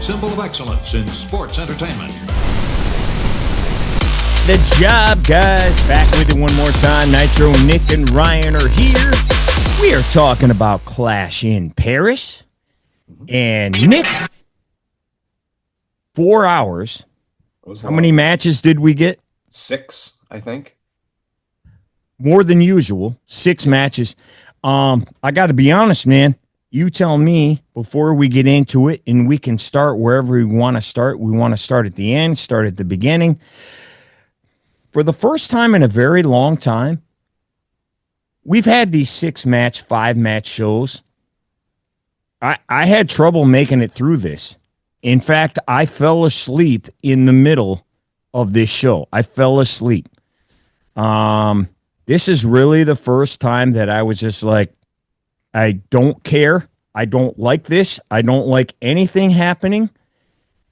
symbol of excellence in sports entertainment. The job, guys. Back with you one more time. Nitro, Nick, and Ryan are here. We are talking about Clash in Paris. And Nick, 4 hours. How many matches did we get? 6, I think. More than usual. 6 matches. I got to be honest, man. You tell me before we get into it, and we can start wherever we want to start. We want to start at the end, start at the beginning. For the first time in a very long time, we've had these 6-match, 5-match shows. I had trouble making it through this. In fact, I fell asleep in the middle of this show. I fell asleep. This is really the first time that I was just like, I don't care. I don't like this. I don't like anything happening.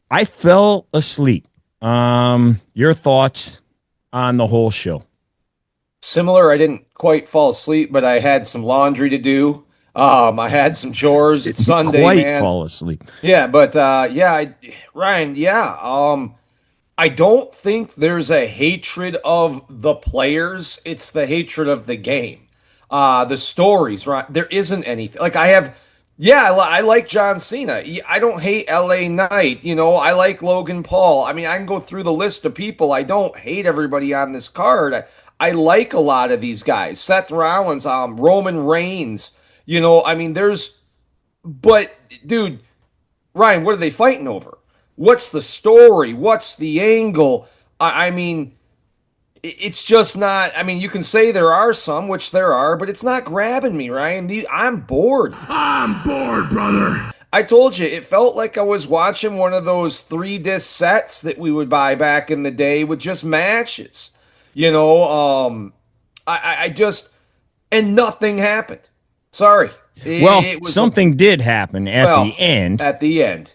I fell asleep. Your thoughts on the whole show? Similar. I didn't quite fall asleep, but I had some laundry to do. I had some chores. It's Sunday, quite man. Fall asleep. Yeah, but Ryan, I don't think there's a hatred of the players. It's the hatred of the game. The stories, right? There isn't anything. Like I like John Cena. I don't hate LA Knight. I like Logan Paul. I mean, I can go through the list of people. I don't hate everybody on this card. I like a lot of these guys. Seth Rollins, Roman Reigns. But dude, Ryan, what are they fighting over? What's the story? What's the angle? It's just not. I mean, you can say there are some, which there are, but it's not grabbing me, Ryan. I'm bored. I'm bored, brother. I told you, it felt like I was watching one of those 3-disc sets that we would buy back in the day with just matches. I just, and nothing happened. Sorry. It was something did happen at the end. At the end.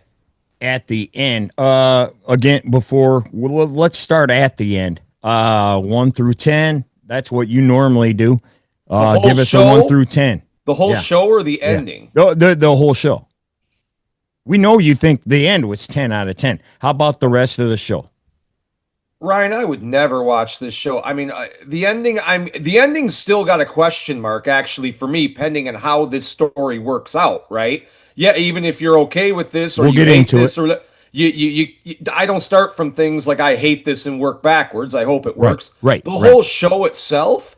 At the end. Again, let's start at the end. 1 through 10. That's what you normally do. Give us a 1 through 10. The whole show or the ending? The whole show. We know you think the end was 10 out of 10. How about the rest of the show? Ryan, I would never watch this show. I mean, the ending's still got a question mark, actually, for me, pending on how this story works out, right? Yeah, even if you're okay with this, or we'll you get hate into this, it. or I don't start from things like I hate this and work backwards. I hope it works. Right. The whole show itself,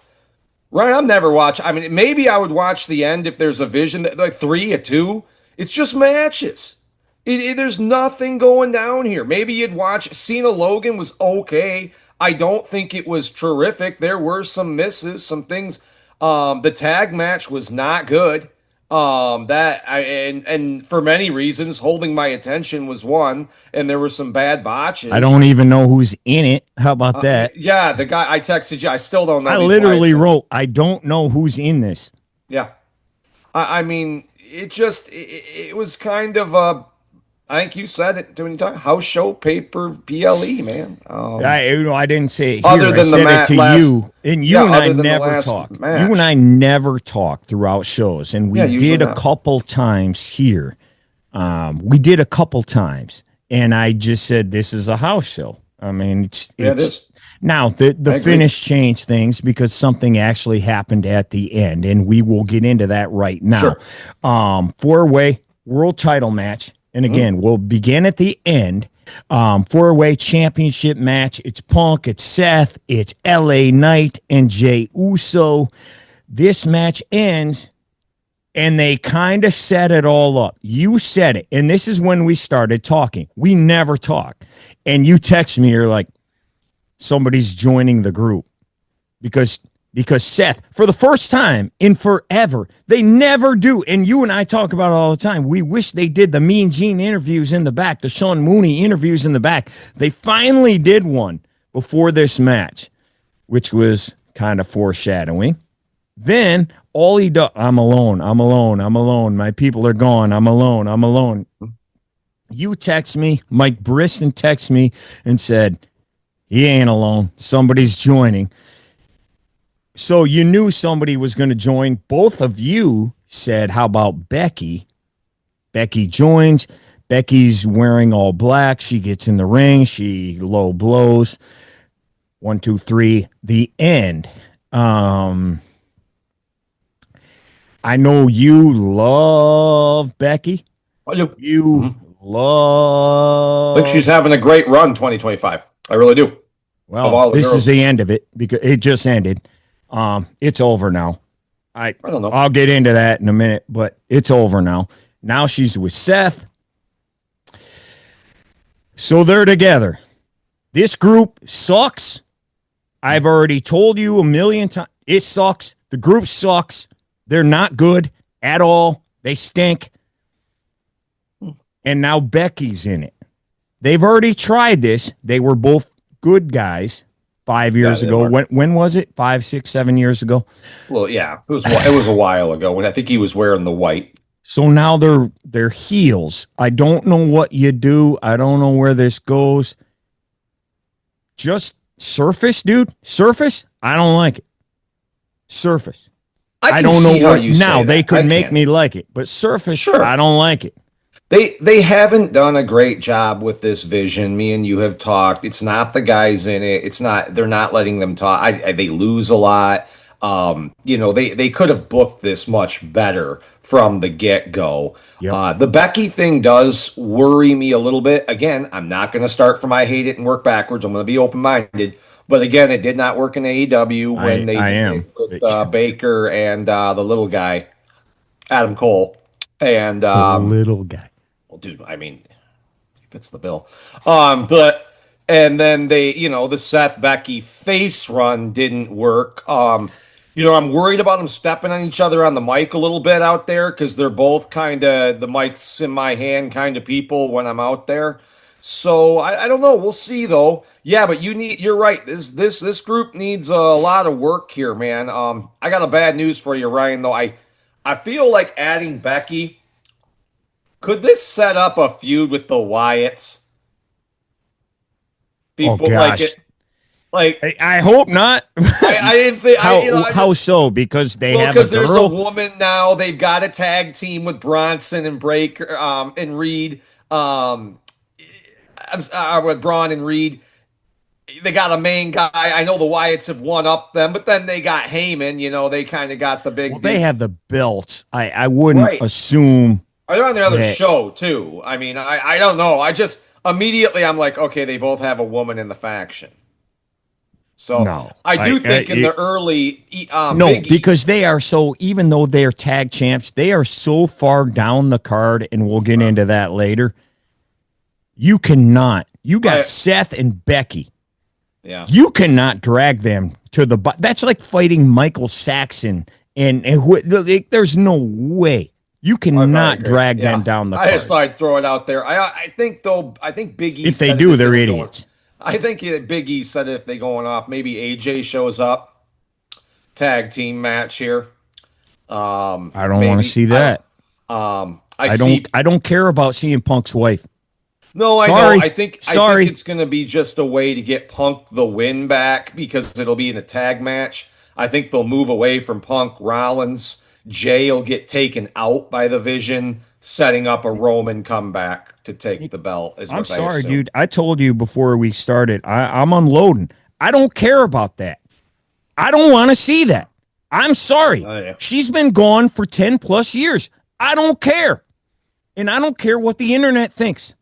Ryan, I'm never watching. I mean, maybe I would watch the end if there's a vision, like 3 or 2. It's just matches. There's nothing going down here. Maybe you'd watch Cena Logan was okay. I don't think it was terrific. There were some misses, some things. The tag match was not good. And for many reasons, holding my attention was one, and there were some bad botches. I don't even know who's in it. How about that? Yeah, the guy I texted you, I still don't know. I literally wrote, I don't know who's in this. Yeah. I mean, it was kind of I think you said it when you talk house show paper PLE, man. I didn't say it here. Other than I said it to you, and you and I never talk. You and I never talk throughout shows, and we did a couple times here. We did a couple times, and I just said this is a house show. I mean, it is. Now the finish changed things because something actually happened at the end, and we will get into that right now. Sure. 4-way world title match. And again, we'll begin at the end. 4-way championship match. It's Punk, it's Seth, it's LA Knight, and Jey Uso. This match ends, and they kind of set it all up. You said it, and this is when we started talking. We never talk. And you text me, you're like, somebody's joining the group. Because Seth, for the first time in forever, they never do. And you and I talk about it all the time. We wish they did the Mean Gene interviews in the back, the Sean Mooney interviews in the back. They finally did one before this match, which was kind of foreshadowing. Then all he does, I'm alone. My people are gone. I'm alone. You text me, Mike Briston texted me and said, he ain't alone. Somebody's joining. So you knew somebody was going to join. Both of you said, how about Becky? Becky joins. Becky's wearing all black. She gets in the ring. She low blows. 1, 2, 3. The end. I know you love Becky. I do. You love. I think she's having a great run 2025. I really do. Of all Well, the this girls. is the end of it because it just ended. It's over now. I don't know. I'll get into that in a minute, but it's over now. Now she's with Seth. So they're together. This group sucks. I've already told you a million times. It sucks. The group sucks. They're not good at all. They stink. And now Becky's in it. They've already tried this. They were both good guys 5 years ago. When was it? 5, 6, 7 years ago? Well, yeah, it was a while ago when I think he was wearing the white. So now they're heels. I don't know what you do. I don't know where this goes. Just surface, dude. Surface. I don't like it. Surface. I don't know how what you now say they that. could I make can. me like it, but surface. Sure. I don't like it. They haven't done a great job with this vision. Me and you have talked. It's not the guys in it. It's not. They're not letting them talk. They lose a lot. They could have booked this much better from the get-go. Yep. The Becky thing does worry me a little bit. Again, I'm not going to start from I hate it and work backwards. I'm going to be open-minded. But again, it did not work in AEW when they put Baker and the little guy, Adam Cole, and Little guy. well, dude, I mean, he fits the bill. And then the Seth Becky face run didn't work. I'm worried about them stepping on each other on the mic a little bit out there because they're both kind of the mic's in my hand kind of people when I'm out there. So I don't know. We'll see though. Yeah, but you're right. This group needs a lot of work here, man. I got a bad news for you, Ryan, though. I feel like adding Becky. Could this set up a feud with the Wyatts? Oh gosh! I hope not. I didn't think. How so? Because they have a because there's a girl. woman now. They've got a tag team with Bronson and Breaker and Reed. With Braun and Reed. They got a main guy. I know the Wyatts have one up them, but then they got Heyman. They kind of got the big. Well, they have the belts. I wouldn't assume. They're on their other show too. I mean, I don't know. I just immediately I'm like, okay, they both have a woman in the faction. So no, I do think in the early no, because they are so. Even though they are tag champs, they are so far down the card, and we'll get into that later. You cannot. You got Seth and Becky. Yeah, you cannot drag them to the. That's like fighting Michael Saxon, and there's no way. You cannot drag them down the card. I just thought I'd throw it out there. I think though. I think Big E. If they do, they're idiots. I think Big E said if they going off, maybe AJ shows up. Tag team match here. I don't want to see that. I don't care about seeing Punk's wife. No, I know. I think it's going to be just a way to get Punk the win back because it'll be in a tag match. I think they'll move away from Punk. Rollins, Jay will get taken out by the Vision, setting up a Roman comeback to take the belt. I'm sorry, dude. I told you before we started, I'm unloading. I don't care about that. I don't want to see that. I'm sorry. Oh, yeah. She's been gone for 10 plus years. I don't care. And I don't care what the internet thinks.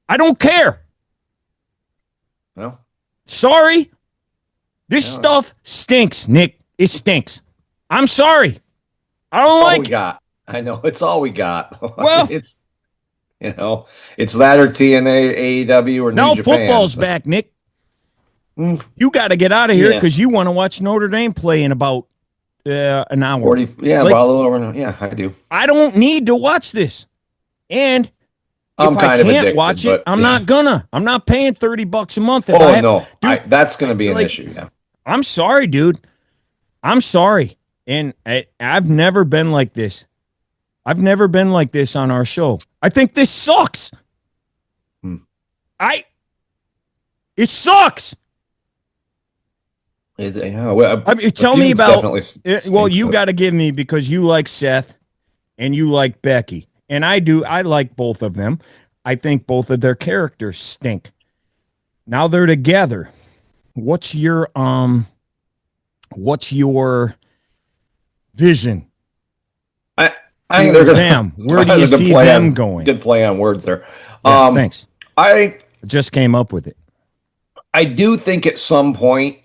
I don't care. No. Sorry. This stuff stinks, Nick. It stinks. I'm sorry. I don't like it. Got. I know. It's all we got. Well, it's that or TNA, AEW, or New now Japan. Football's back, Nick. You got to get out of here because you want to watch Notre Dame play in about an hour. 40, about a little over. Yeah, I do. I don't need to watch this. And I'm if kind I of can't addicted, watch it, I'm not gonna. I'm not paying $30 a month. That's going to be an issue. Yeah. I'm sorry, dude. I'm sorry. And I've never been like this. I've never been like this on our show. I think this sucks. It sucks. Tell me about. Well, you got to give me because you like Seth and you like Becky, and I do. I like both of them. I think both of their characters stink. Now they're together. What's your vision I think for they're gonna. them? Where do That you was a good see play them on- going? Good play on words there. Yeah, thanks. I Just came up with it. I do think at some point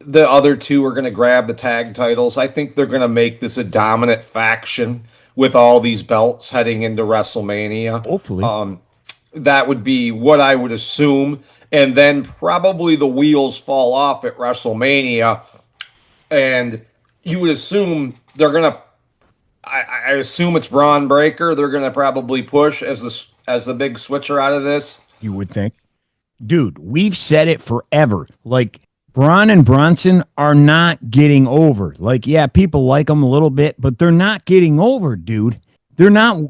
the other two are going to grab the tag titles. I think they're going to make this a dominant faction with all these belts heading into WrestleMania. Hopefully. That would be what I would assume. And then probably the wheels fall off at WrestleMania. And you would assume they're going to, I assume it's Braun Breaker. They're going to probably push as the big switcher out of this. You would think. Dude, we've said it forever. Like, Braun and Bronson are not getting over. Like, yeah, people like them a little bit, but they're not getting over, dude. They're not,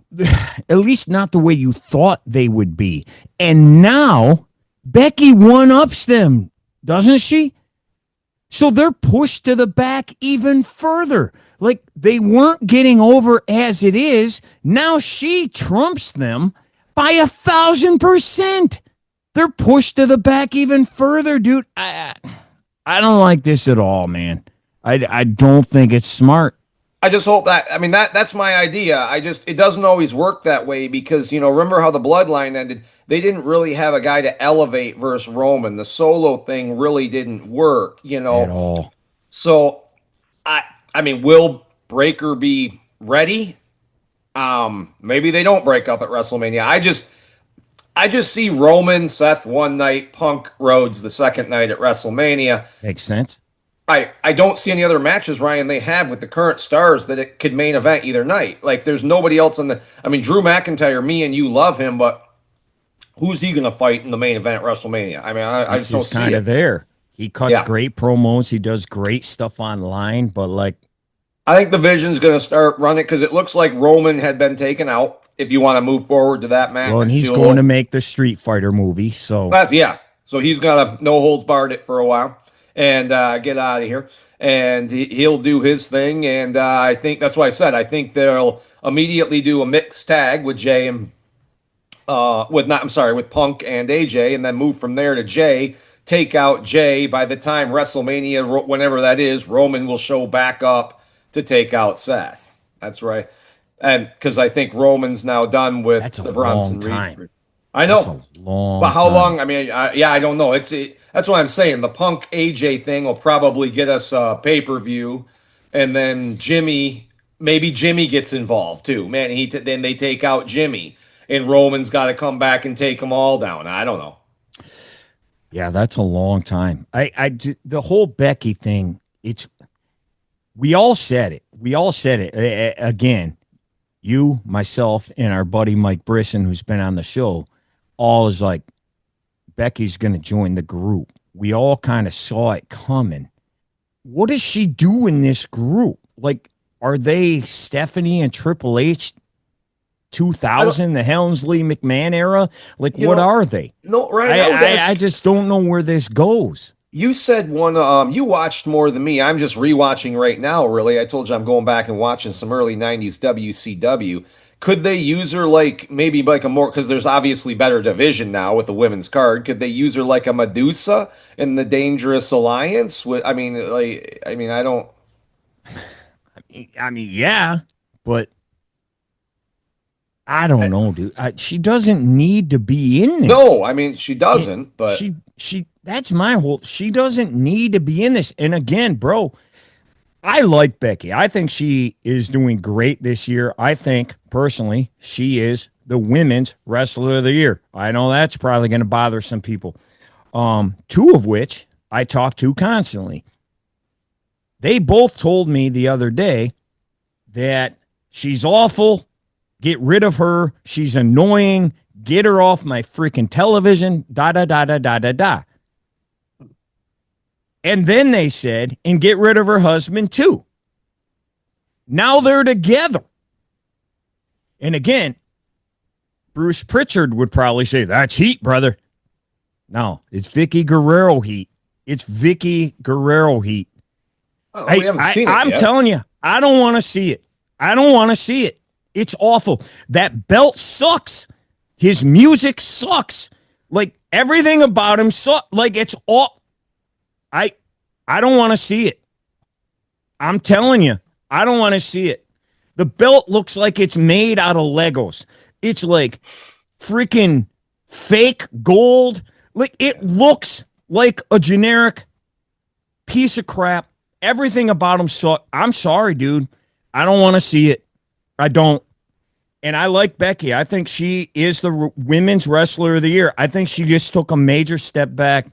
at least not the way you thought they would be. And now, Becky one-ups them, doesn't she? So they're pushed to the back even further. Like, they weren't getting over as it is. Now she trumps them by 1,000%. They're pushed to the back even further, dude. I don't like this at all, man. I don't think it's smart. I just hope that, I mean, that's my idea. It doesn't always work that way because, remember how the bloodline ended? They didn't really have a guy to elevate versus Roman. The solo thing really didn't work, At all. So, I mean, will Breaker be ready? Maybe they don't break up at WrestleMania. I just see Roman, Seth one night, Punk, Rhodes the second night at WrestleMania. Makes sense. I don't see any other matches, Ryan, they have with the current stars that it could main event either night. Like, there's nobody else I mean, Drew McIntyre, me and you love him, but who's he going to fight in the main event at WrestleMania? I mean, I just don't see kind it. of there. He cuts great promos. He does great stuff online, but like, I think the Vision's going to start running because it looks like Roman had been taken out. If you want to move forward to that match, well, and he's going to make the Street Fighter movie, so so he's gonna no holds barred it for a while and get out of here, and he'll do his thing. And I think that's why I said I think they'll immediately do a mixed tag with Jay and with Punk and AJ, and then move from there to Jay. Take out Jay. By the time WrestleMania, whenever that is, Roman will show back up to take out Seth. That's right. And because I think Roman's now done with that's the Bronson Reed. I know. That's a long but how time. long? I mean, I don't know. That's what I'm saying. The Punk AJ thing will probably get us a pay-per-view, and then maybe Jimmy gets involved too. Man, then they take out Jimmy, and Roman's got to come back and take them all down. I don't know. Yeah, that's a long time. The whole Becky thing. We all said it. Again. You, myself, and our buddy Mike Brisson, who's been on the show, all is like, Becky's going to join the group. We all kind of saw it coming. What does she do in this group? Like, are they Stephanie and Triple H 2000, the Helmsley McMahon era? Like, what are they? No, right. I just don't know where this goes. You said you watched more than me. I'm just rewatching right now, really. I told you I'm going back and watching some early 90s WCW. Could they use her maybe a more, because there's obviously better division now with the women's card. Could they use her like a Medusa in the Dangerous Alliance? I mean, I don't. I mean, yeah, but I don't know, dude. She doesn't need to be in this. No, I mean, she doesn't, but she that's my whole, she doesn't need to be in this. And again, bro, I like Becky. I think she is doing great this year. I think personally she is the women's wrestler of the year. I know that's probably going to bother some people. Two of which I talk to constantly. They both told me the other day that she's awful. Get rid of her. She's annoying. Get her off my freaking television. Da da da da da da da. And then they said, and get rid of her husband too. Now they're together. And again, Bruce Pritchard would probably say, that's heat, brother. No, it's Vicky Guerrero heat. It's Vicky Guerrero heat. Oh, we haven't seen it I'm yet. telling you, I don't want to see it. I don't want to see it. It's awful. That belt sucks. His music sucks. Like everything about him sucks. Like it's all. I don't want to see it. I'm telling you, I don't want to see it. The belt looks like it's made out of Legos. It's like freaking fake gold. Like it looks like a generic piece of crap. Everything about him sucks. I'm sorry, dude. I don't want to see it. I don't. And I like Becky. I think she is the women's wrestler of the year. I think she just took a major step back.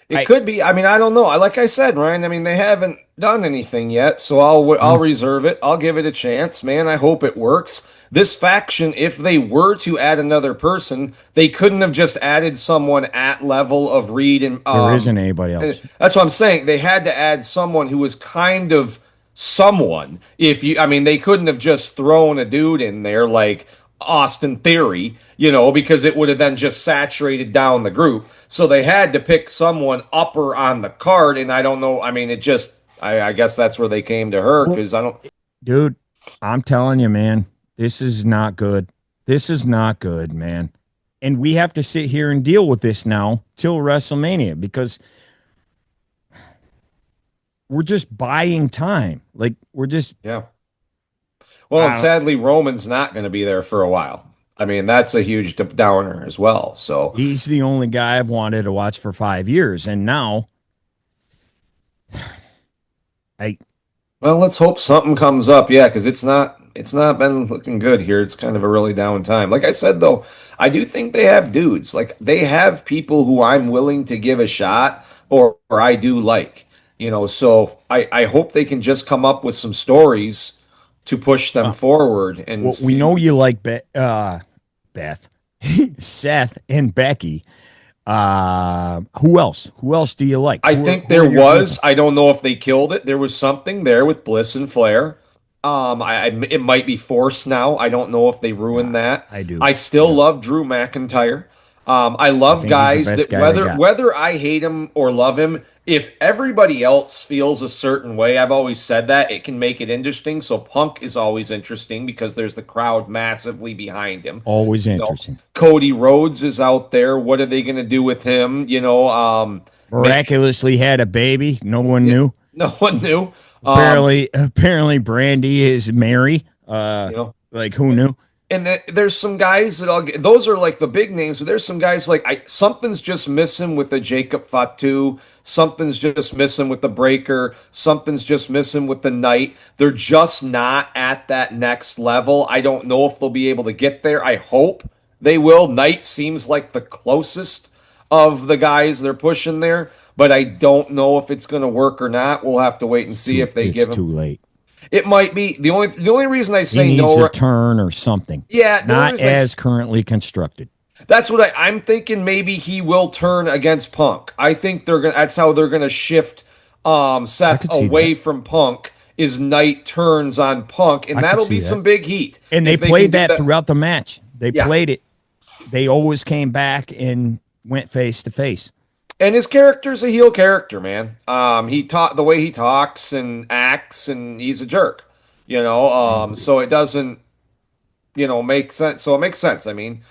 It could be. I mean, I don't know. Like I said, Ryan, I mean, they haven't done anything yet, so I'll reserve it. I'll give it a chance, man. I hope it works. This faction, if they were to add another person, they couldn't have just added someone at level of Reed and There isn't anybody else. That's what I'm saying. They had to add someone who was kind of someone. I mean, they couldn't have just thrown a dude in there like Austin Theory, because it would have then just saturated down the group. So they had to pick someone upper on the card, and I don't know. I mean, I guess that's where they came to her because I don't. Dude, I'm telling you, man, this is not good. This is not good, man. And we have to sit here and deal with this now till WrestleMania because we're just buying time. Like we're just Yeah. Well, and sadly, Roman's not going to be there for a while. I mean, that's a huge downer as well. So he's the only guy I've wanted to watch for 5 years, and now, well, let's hope something comes up. Yeah, because it's not been looking good here. It's kind of a really down time. Like I said, though, I do think they have dudes. Like they have people who I'm willing to give a shot, or I do like. So I hope they can just come up with some stories to push them forward. And well, we know you like Beth, Seth, and Becky. Who else? Who else do you like? I think there was. I don't know if they killed it. There was something there with Bliss and Flair. It might be forced now. I don't know if they ruined that. I do. I still love Drew McIntyre. I love guys that whether I hate him or love him, if everybody else feels a certain way, I've always said that, it can make it interesting. So Punk is always interesting because there's the crowd massively behind him. Always interesting. Cody Rhodes is out there. What are they going to do with him? Miraculously had a baby. No one knew. No one knew. Apparently Brandy is Mary. Like who knew? And there's some guys those are like the big names, but there's some guys like something's just missing with the Jacob Fatu, something's just missing with the Breaker, something's just missing with the Knight. They're just not at that next level. I don't know if they'll be able to get there. I hope they will. Knight seems like the closest of the guys they're pushing there, but I don't know if it's going to work or not. We'll have to wait and see if they give him. It's too late. It might be. The only reason I say he no, needs a turn or something. Yeah, not as currently constructed. That's what I'm thinking. Maybe he will turn against Punk. I think that's how they're gonna shift Seth away from Punk. Is Knight turns on Punk, and that'll be some big heat. And they played that throughout the match. They played it. They always came back and went face to face. And his character's a heel character, man. The way he talks and acts, and he's a jerk, So it doesn't, make sense. So it makes sense. I mean,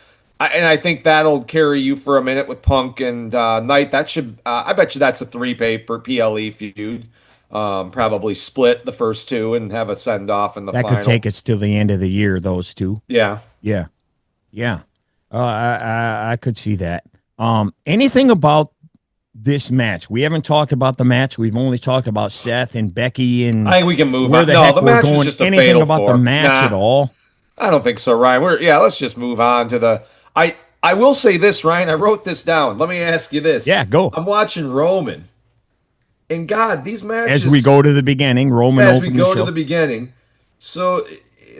I think that'll carry you for a minute with Punk and Knight. That should, I bet you that's a 3-paper PLE feud. Probably split the first two and have a send off in the final. That could take us to the end of the year. Those two. Yeah. I could see that. Anything about this match? We haven't talked about the match. We've only talked about Seth and Becky, and I think we can move on. The match was just anything about the match at all? I don't think so, Ryan. Let's just move on to the. I will say this, Ryan. I wrote this down. Let me ask you this. Yeah, go. I'm watching Roman, and God, these matches. As we go to the beginning, Roman. As we go to the beginning, so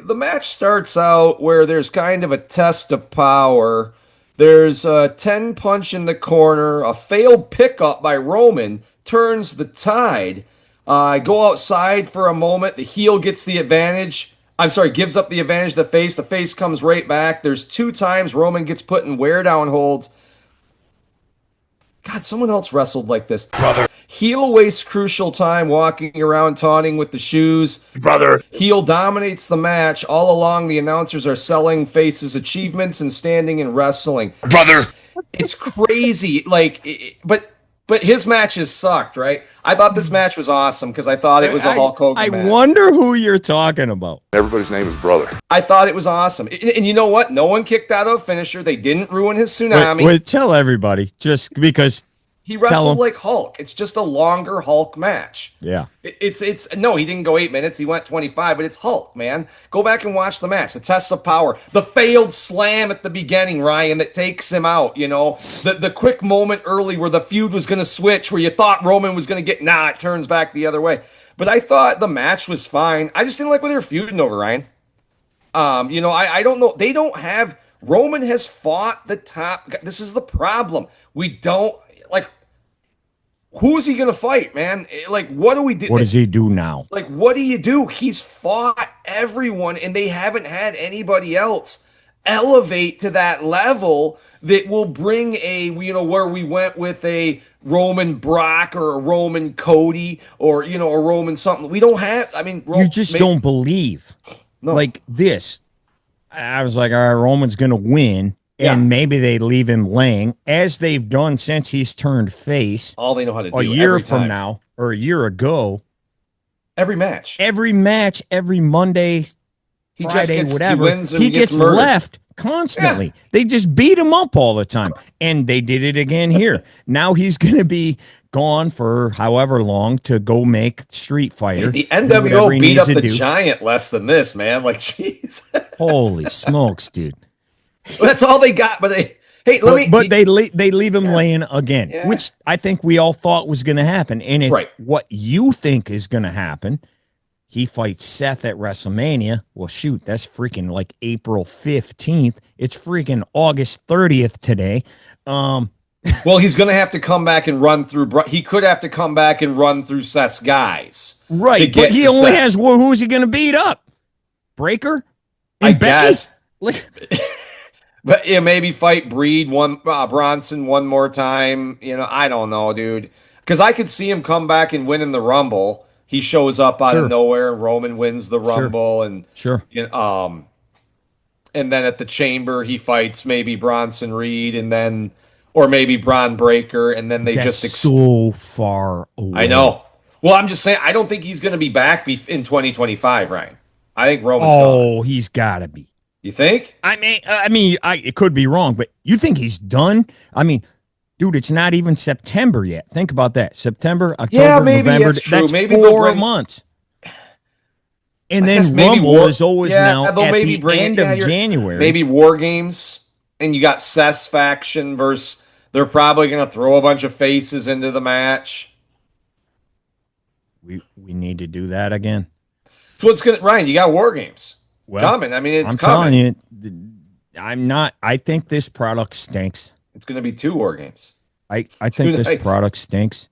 the match starts out where there's kind of a test of power. There's a 10 punch in the corner. A failed pickup by Roman turns the tide. Go outside for a moment. The heel gets the advantage. Gives up the advantage to the face. The face comes right back. There's 2 times Roman gets put in wear down holds. God, someone else wrestled like this. Brother. Heel wastes crucial time walking around taunting with the shoes. Brother. Heel dominates the match. All along, the announcers are selling faces achievements and standing and wrestling. Brother. It's crazy. But his matches sucked, right? I thought this match was awesome because I thought it was a Hulk Hogan match. I wonder who you're talking about. Everybody's name is Brother. I thought it was awesome. And you know what? No one kicked out of a finisher. They didn't ruin his tsunami. Wait, tell everybody, just because He wrestled like Hulk. It's just a longer Hulk match. Yeah. It's no, he didn't go 8 minutes. He went 25, but it's Hulk, man. Go back and watch the match. The test of power. The failed slam at the beginning, Ryan, that takes him out, you know. The quick moment early where the feud was going to switch, where you thought Roman was going to get, it turns back the other way. But I thought the match was fine. I just didn't like what they were feuding over, Ryan. I don't know. They don't have, Roman has fought the top. This is the problem. We don't, who is he going to fight, man? Like, what do we do? What does he do now? Like, what do you do? He's fought everyone, and they haven't had anybody else elevate to that level that will bring where we went with a Roman Brock or a Roman Cody or, a Roman something. We don't have, you just don't believe. No. Like this. I was like, all right, Roman's going to win. And maybe they leave him laying, as they've done since he's turned face. All they know how to do. A year from now, or a year ago. Every match, every Monday, Friday, whatever. He gets left constantly. Yeah. They just beat him up all the time. And they did it again here. Now he's going to be gone for however long to go make Street Fighter. The nWo beat up the Giant less than this, man. Like, jeez. Holy smokes, dude. That's all they got, but they leave him laying again, which I think we all thought was going to happen. And if what you think is going to happen, he fights Seth at WrestleMania. Well, shoot, that's freaking like April 15th. It's freaking August 30th today. Well, he's going to have to come back and run through. He could have to come back and run through Seth's guys, right? But he only has. Well, who's he going to beat up? Breaker? And Becky? Guess. But maybe fight Bronson one more time. I don't know, dude. Because I could see him come back and win in the Rumble. He shows up out of nowhere, and Roman wins the Rumble, and and then at the Chamber he fights maybe Bronson Reed, or maybe Braun Breaker, and then they That's so far away. I know. Well, I'm just saying I don't think he's going to be back in 2025, Ryan. I think Roman's gone. Oh, he's got to be. You think? It could be wrong, but you think he's done? Dude, it's not even September yet. Think about that. September, October, November. That's maybe 4 months. And then Rumble is always now at the end of January. Maybe War Games, and you got Seth's faction versus. They're probably going to throw a bunch of faces into the match. We need to do that again. So what's going to, Ryan? You got War Games. Coming. It's coming. I'm not. I think this product stinks. It's going to be 2 War Games. I think this product stinks.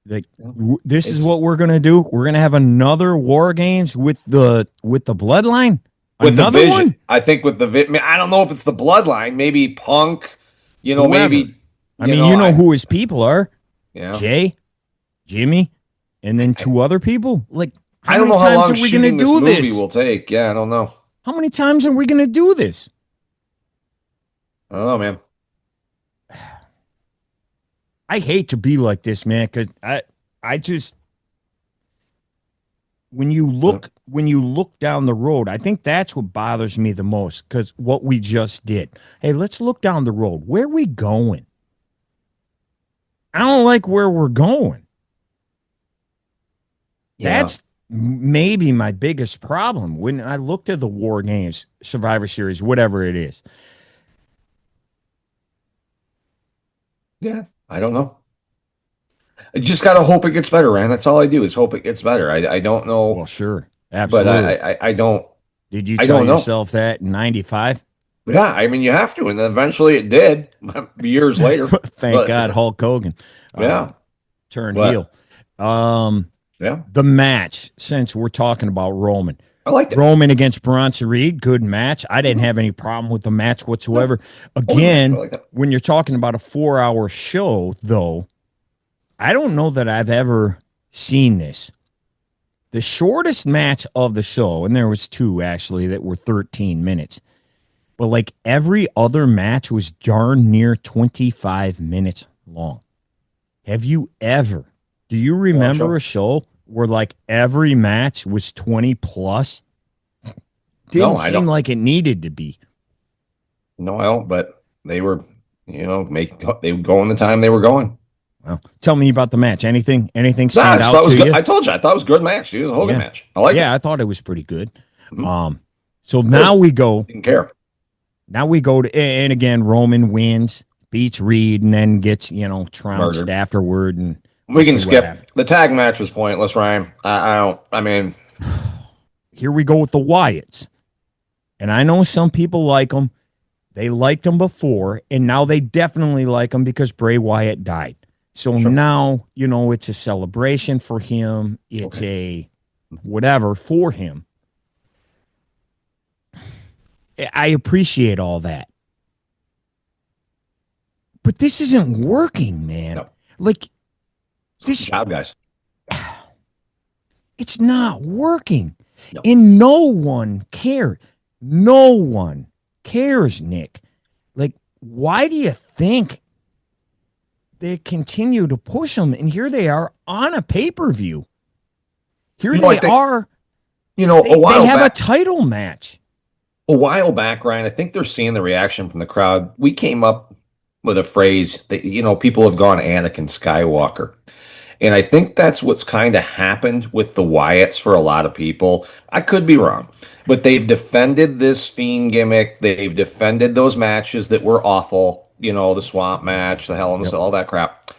This is what we're going to do. We're going to have another War Games with the Bloodline. With another the Vision. One. I think with the I don't know if it's the Bloodline. Maybe Punk. Whoever. Maybe. Who his people are. Yeah. Jay, Jimmy, and then 2 other people. I don't know how long shooting this movie will take. Yeah, I don't know. How many times are we going to do this? I don't know, man. I hate to be like this, man, because I just when you look down the road, I think that's what bothers me the most, because what we just did. Hey, let's look down the road. Where are we going? I don't like where we're going. Yeah. That's maybe my biggest problem when I looked at the War Games, Survivor Series, whatever it is. Yeah, I don't know. I just gotta hope it gets better, Ryan. That's all I do is hope it gets better. I don't know. Well, sure, absolutely. But I don't. Did you tell yourself that in '95? Yeah, you have to, and then eventually it did. Years later. Thank God, Hulk Hogan. Turned heel. Yeah. The match, since we're talking about Roman. I liked it. Roman against Bronson Reed, good match. I didn't have any problem with the match whatsoever. Again, when you're talking about a 4-hour show, though, I don't know that I've ever seen this. The shortest match of the show, and there was two actually that were 13 minutes, but like every other match was darn near 25 minutes long. Have you ever? Do you remember a show where like every match was 20 plus? Didn't seem like it needed to be. No, I don't, but they were, they would go in the time they were going. Well, tell me about the match. Anything stand out to you? I told you, I thought it was a good match. It was a Hogan match. I like it. Yeah, I thought it was pretty good. Mm-hmm. So now we go. Didn't care. Now we go to, and again, Roman wins, beats Reed, and then gets, trounced afterward. And we can skip. The tag match was pointless, Ryan. I mean. Here we go with the Wyatts. And I know some people like them. They liked them before, and now they definitely like them because Bray Wyatt died. So now, it's a celebration for him. It's a whatever for him. I appreciate all that. But this isn't working, man. No. Like, this job, guys. It's not working. No. And no one cares. No one cares, Nick. Like, why do you think they continue to push them? And here they are on a pay-per-view. Here they are. A while they have back, a title match. A while back, Ryan, I think they're seeing the reaction from the crowd. We came up with a phrase that, people have gone Anakin Skywalker. And I think that's what's kind of happened with the Wyatts for a lot of people. I could be wrong, but they've defended this Fiend gimmick. They've defended those matches that were awful, the Swamp match, the Hell in a Cell, all that crap.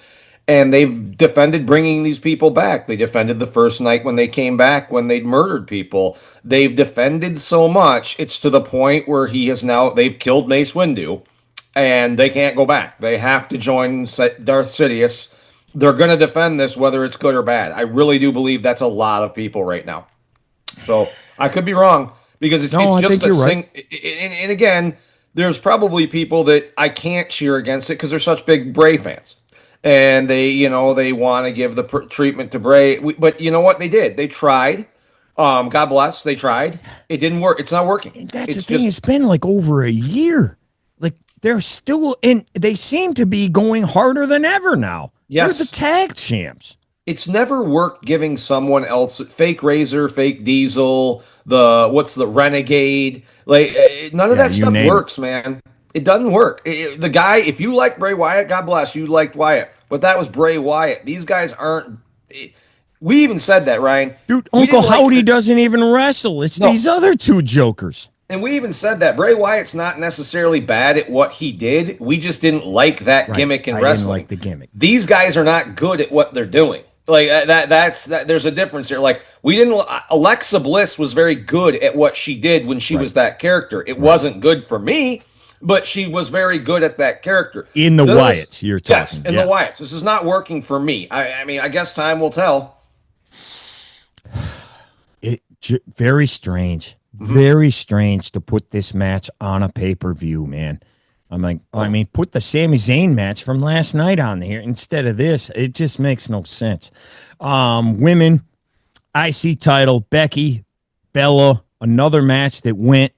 And they've defended bringing these people back. They defended the first night when they came back, when they'd murdered people. They've defended so much, it's to the point where they've killed Mace Windu, and they can't go back. They have to join Darth Sidious. They're going to defend this whether it's good or bad. I really do believe that's a lot of people right now. So I could be wrong because it's just a thing. Right. And again, there's probably people that I can't cheer against it because they're such big Bray fans. And they want to give the treatment to Bray. But you know what? They did. They tried. God bless. They tried. It didn't work. It's not working. And that's the thing. It's been like over a year. Like they're still in. They seem to be going harder than ever now. Yes. They're the tag champs. It's never worked giving someone else fake Razor, fake Diesel, the Renegade. Like none of that stuff works, man. It doesn't work. The guy, if you like Bray Wyatt, God bless you, liked Wyatt, but that was Bray Wyatt. These guys aren't. We even said that, Ryan. Dude, Uncle Howdy doesn't even wrestle. It's these other two jokers. And we even said that Bray Wyatt's not necessarily bad at what he did. We just didn't like that gimmick in wrestling. I didn't like the gimmick. These guys are not good at what they're doing. Like that's there's a difference here. Like we didn't. Alexa Bliss was very good at what she did when she was that character. It wasn't good for me, but she was very good at that character. In the Wyatts, you're talking. Yes, in the Wyatts. This is not working for me. I mean, I guess time will tell. Very strange. Very strange to put this match on a pay-per-view, man. Put the Sami Zayn match from last night on here instead of this. It just makes no sense. Women, IC title, Becky, Bella, another match that went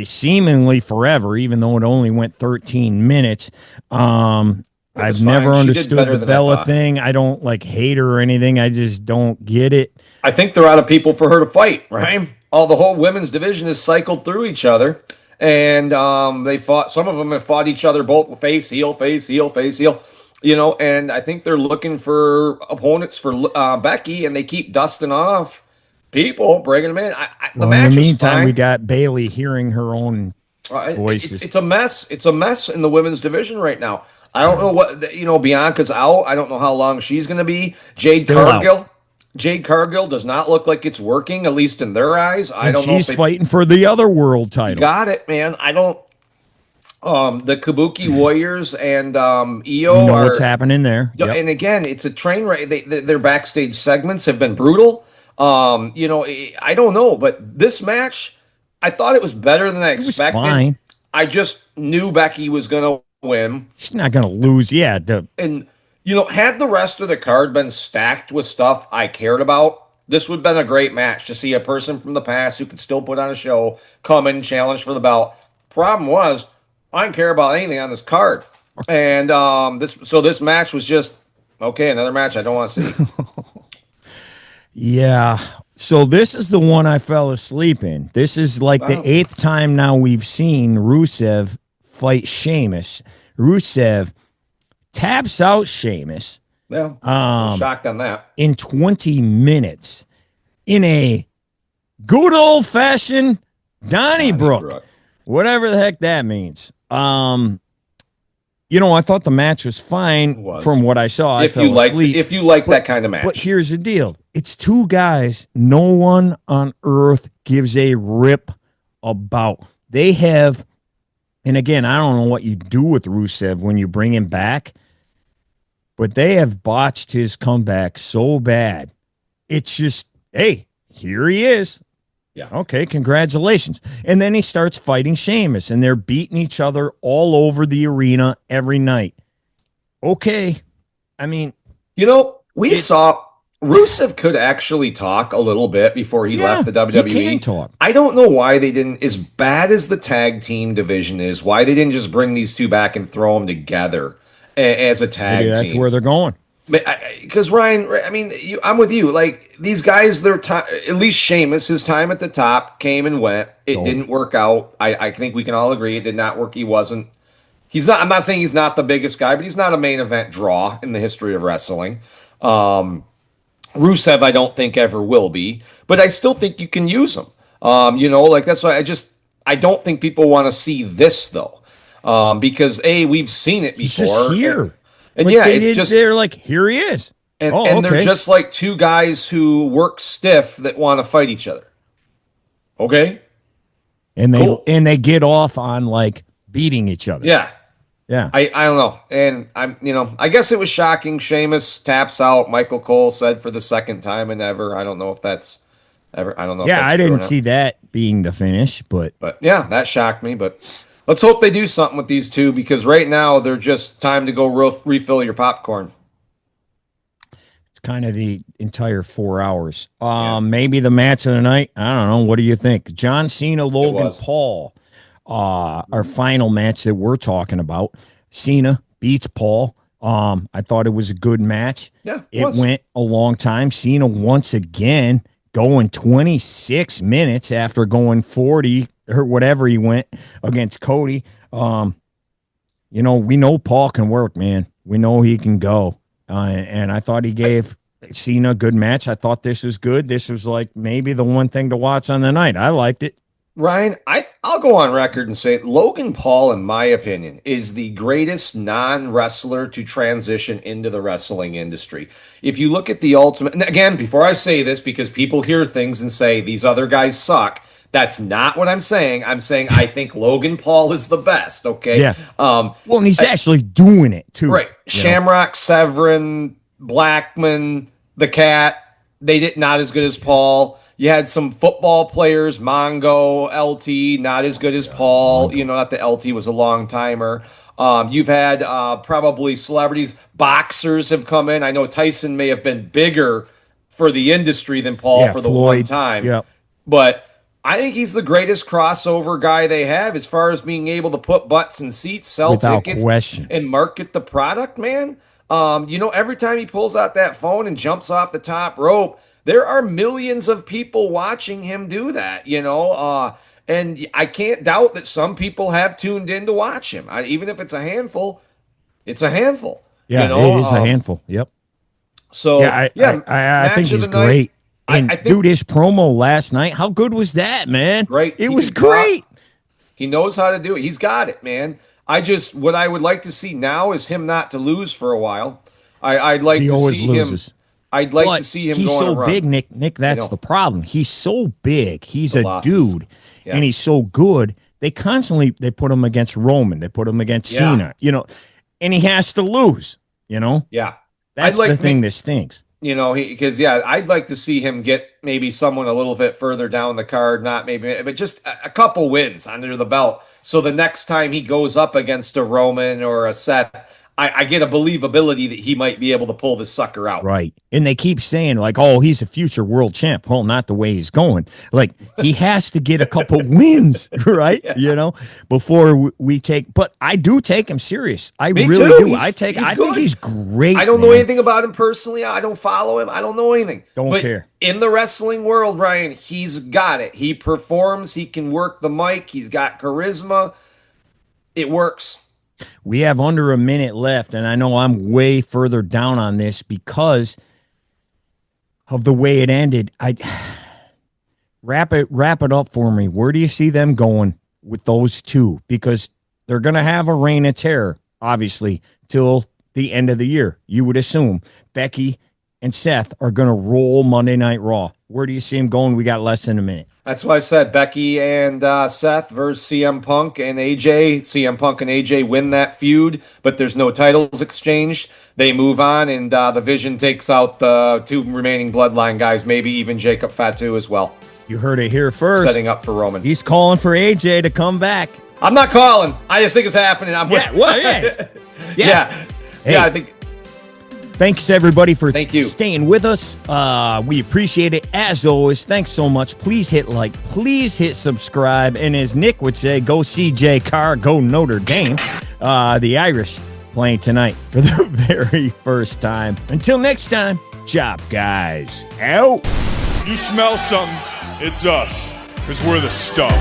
seemingly forever, even though it only went 13 minutes. I've never understood the Bella thing. I don't hate her or anything. I just don't get it. I think they're out of people for her to fight, right? The whole women's division has cycled through each other, and they fought. Some of them have fought each other both face, heel, face, heel, face, heel. And I think they're looking for opponents for Becky, and they keep dusting off people, bringing them in. The match in the meantime, we got Bayley hearing her own voices. It's a mess. It's a mess in the women's division right now. I don't know what Bianca's out. I don't know how long she's going to be. Jade Cargill does not look like it's working, at least in their eyes. I don't know. She's fighting for the other world title. Got it, man. I don't. The Kabuki Warriors and Io you know what's happening there. Yep. And again, it's a train wreck. Their backstage segments have been brutal. I don't know, but this match, I thought it was better than I expected. Was fine. I just knew Becky was going to win. She's not going to lose. Yeah. And Had the rest of the card been stacked with stuff I cared about, this would have been a great match to see a person from the past who could still put on a show come and challenge for the belt. Problem was, I didn't care about anything on this card, and this match was just okay. Another match I don't want to see. Yeah. So this is the one I fell asleep in. This is like the eighth time now we've seen Rusev fight Sheamus. Rusev taps out Sheamus. Yeah, shocked on that. In 20 minutes in a good old fashioned Donnybrook, whatever the heck that means. I thought the match was fine from what I saw. I fell asleep. If you like that kind of match. But here's the deal. It's two guys no one on earth gives a rip about. They have, and again, I don't know what you do with Rusev when you bring him back, but they have botched his comeback so bad. It's just, hey, here he is. Yeah. Okay, congratulations. And then he starts fighting Sheamus, and they're beating each other all over the arena every night. Okay. I mean, we saw Rusev could actually talk a little bit before he left the WWE. He can talk. I don't know why they didn't, as bad as the tag team division is, why they didn't just bring these two back and throw them together as a tag team. That's where they're going. Because Ryan, I mean, I'm with you. Like these guys, their time, at least Sheamus, his time at the top came and went. It didn't work out. I think we can all agree it did not work. He's not. I'm not saying he's not the biggest guy, but he's not a main event draw in the history of wrestling. Rusev, I don't think ever will be, but I still think you can use him. That's why I don't think people want to see this though, because we've seen it before. He's just here. And they're like, here he is. And they're just like two guys who work stiff that want to fight each other. Okay? And they get off on like beating each other. Yeah. Yeah. I don't know. And I guess it was shocking. Sheamus taps out. Michael Cole said for the second time in ever. I don't know if that's ever. I don't know. Yeah, I didn't see that being the finish, but yeah, that shocked me. But let's hope they do something with these two because right now they're just time to go refill your popcorn. It's kind of the entire 4 hours. Maybe the match of the night. I don't know. What do you think? John Cena, Logan Paul, our final match that we're talking about. Cena beats Paul. I thought it was a good match. Yeah, it went a long time. Cena once again going 26 minutes after going 40 or whatever he went against Cody. We know Paul can work, man. We know he can go. And I thought he gave Cena a good match. I thought this was good. This was like maybe the one thing to watch on the night. I liked it. Ryan, I'll go on record and say Logan Paul, in my opinion, is the greatest non-wrestler to transition into the wrestling industry. If you look at the Ultimate, and again, before I say this, because people hear things and say these other guys suck, that's not what I'm saying. I'm saying I think Logan Paul is the best, okay? Yeah. And he's actually doing it, too. Right. Shamrock, Severin, Blackman, the Cat, they did not as good as Paul. You had some football players, Mongo, LT, not as good as Paul. Not that LT was a long timer. You've had probably celebrities, boxers have come in. I know Tyson may have been bigger for the industry than Paul for the Floyd, one time. Yeah. But I think he's the greatest crossover guy they have as far as being able to put butts in seats, sell tickets, and market the product, man. Every time he pulls out that phone and jumps off the top rope, there are millions of people watching him do that, and I can't doubt that some people have tuned in to watch him. Even if it's a handful, it's a handful. Yeah, it is a handful. Yep. So, I think he's great. And, I think, dude, his promo last night, how good was that, man? Great. It was great. He knows how to do it. He's got it, man. What I would like to see now is him not to lose for a while. I'd like to see him. I'd like to see him. He's so big, Nick. That's the problem. He's so big. He's a dude, and he's so good. They put him against Roman. They put him against Cena. And he has to lose. Yeah, that's the thing that stinks. I'd like to see him get maybe someone a little bit further down the card, but just a couple wins under the belt. So the next time he goes up against a Roman or a Seth, I get a believability that he might be able to pull this sucker out. Right. And they keep saying, like, oh, he's a future world champ. Well, not the way he's going. Like, he has to get a couple wins, right? Yeah. You know, before we take, but I do take him serious. I Me really too. do. I He's think good. he's great. I don't know man. anything about him personally. I don't follow him. I don't know anything. Don't care. In the wrestling world, Ryan, he's got it. He performs. He can work the mic. He's got charisma. It works. We have under a minute left, and I know I'm way further down on this because of the way it ended. I wrap it up for me. Where do you see them going with those two? Because they're going to have a reign of terror, obviously, till the end of the year. You would assume Becky and Seth are going to roll Monday Night Raw. Where do you see them going? We got less than a minute. That's why I said Becky and Seth versus CM Punk and AJ. CM Punk and AJ win that feud, but there's no titles exchanged. They move on, and the Vision takes out the two remaining Bloodline guys, maybe even Jacob Fatu as well. You heard it here first. Setting up for Roman. He's calling for AJ to come back. I'm not calling. I just think it's happening. Yeah. Hey. Yeah, I think. Thanks, everybody, for Thank you. staying with us. We appreciate it. As always, thanks so much. Please hit like. Please hit subscribe. And as Nick would say, go CJ Carr, go Notre Dame. The Irish playing tonight for the very first time. Until next time, chop, guys. Out. You smell something, it's us, because we're the stuff.